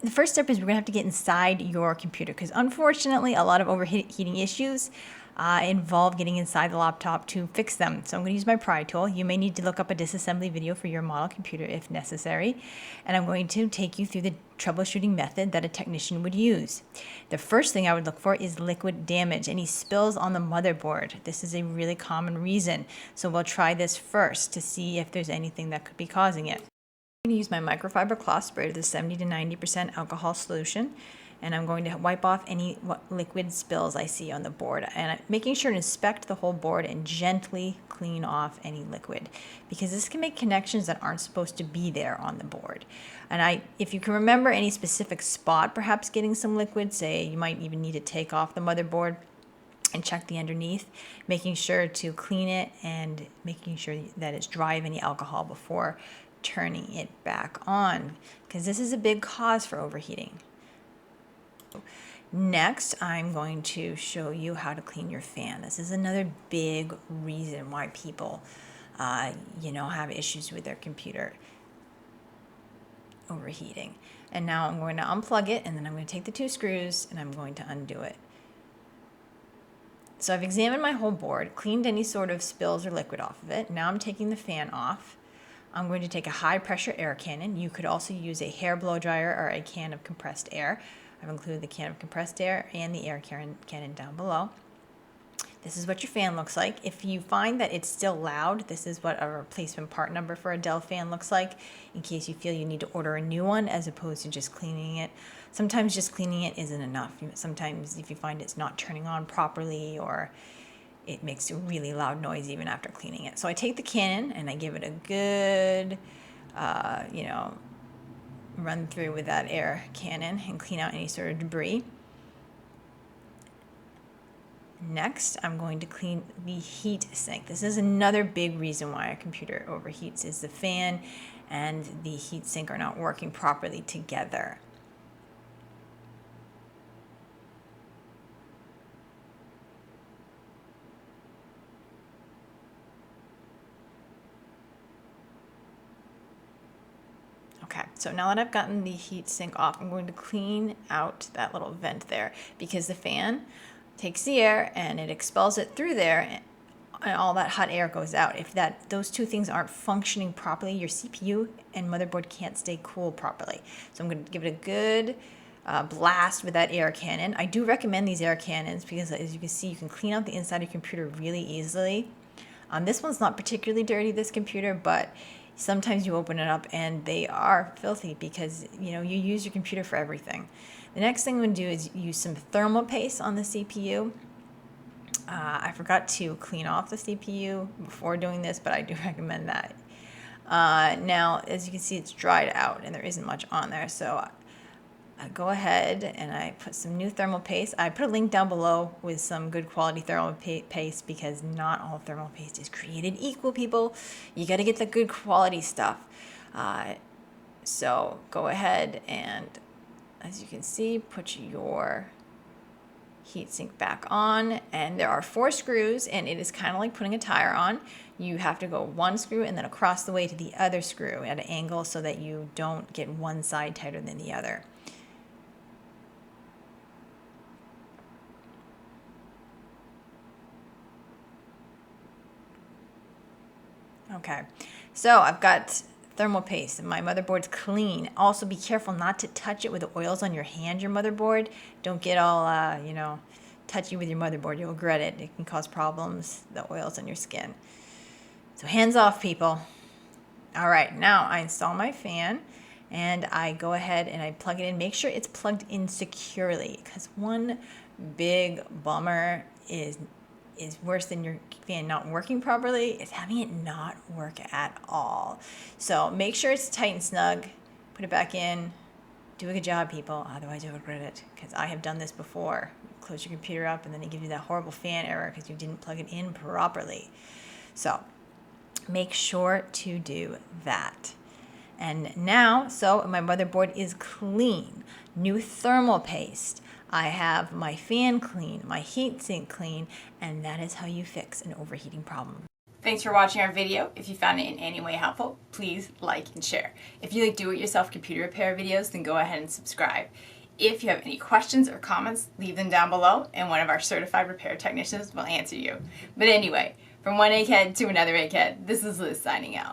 the first step is we're going to have to get inside your computer, because unfortunately a lot of overheating issues involve getting inside the laptop to fix them. So I'm going to use my pry tool. You may need to look up a disassembly video for your model computer if necessary. And I'm going to take you through the troubleshooting method that a technician would use. The first thing I would look for is liquid damage, any spills on the motherboard. This is a really common reason. So we'll try this first to see if there's anything that could be causing it. I'm going to use my microfiber cloth spray with a 70 to 90% alcohol solution, and I'm going to wipe off any liquid spills I see on the board, and I'm making sure to inspect the whole board and gently clean off any liquid, because this can make connections that aren't supposed to be there on the board. And if you can remember any specific spot perhaps getting some liquid, say you might even need to take off the motherboard and check the underneath, making sure to clean it and making sure that it's dry of any alcohol before turning it back on, because this is a big cause for overheating. Next, I'm going to show you how to clean your fan. This is another big reason why people, have issues with their computer overheating. And now I'm going to unplug it, and then I'm going to take the 2 screws and I'm going to undo it. So I've examined my whole board, cleaned any sort of spills or liquid off of it. Now I'm taking the fan off. I'm going to take a high pressure air cannon. You could also use a hair blow dryer or a can of compressed air. I've included the can of compressed air and the air cannon down below. This is what your fan looks like. If you find that it's still loud, this is what a replacement part number for a Dell fan looks like, in case you feel you need to order a new one as opposed to just cleaning it. Sometimes just cleaning it isn't enough. Sometimes if you find it's not turning on properly, or it makes a really loud noise even after cleaning it. So I take the cannon and I give it a good, run through with that air cannon and clean out any sort of debris. Next, I'm going to clean the heat sink. This is another big reason why a computer overheats, is the fan and the heat sink are not working properly together. Okay, so now that I've gotten the heat sink off, I'm going to clean out that little vent there, because the fan takes the air and it expels it through there, and all that hot air goes out. If those 2 things aren't functioning properly, your CPU and motherboard can't stay cool properly. So I'm going to give it a good blast with that air cannon. I do recommend these air cannons because, as you can see, you can clean out the inside of your computer really easily. This one's not particularly dirty, this computer, but sometimes you open it up and they are filthy, because you use your computer for everything. The next thing I'm going to do is use some thermal paste on the CPU. I forgot to clean off the CPU before doing this, but I do recommend that. Now, as you can see, it's dried out and there isn't much on there, so I go ahead and I put some new thermal paste. I put a link down below with some good quality thermal paste, because not all thermal paste is created equal, people. You got to get the good quality stuff. So go ahead and, as you can see, put your heatsink back on, and there are 4 screws, and it is kind of like putting a tire on. You have to go 1 screw and then across the way to the other screw at an angle so that you don't get one side tighter than the other. Okay, so I've got thermal paste and my motherboard's clean. Also, be careful not to touch it with the oils on your hand, your motherboard. Don't get all, touchy with your motherboard. You'll regret it. It can cause problems, the oils on your skin. So hands off, people. All right, now I install my fan and I go ahead and I plug it in. Make sure it's plugged in securely, because one big bummer is worse than your fan not working properly is having it not work at all. So make sure it's tight and snug. Put it back in. Do a good job, people. Otherwise you'll regret it, because I have done this before. Close your computer up and then it gives you that horrible fan error because you didn't plug it in properly. So make sure to do that. And now, so my motherboard is clean. New thermal paste. I have my fan clean, my heatsink clean, and that is how you fix an overheating problem. Thanks for watching our video. If you found it in any way helpful, please like and share. If you like do-it-yourself computer repair videos, then go ahead and subscribe. If you have any questions or comments, leave them down below and one of our certified repair technicians will answer you. But anyway, from one egghead to another egghead, this is Liz signing out.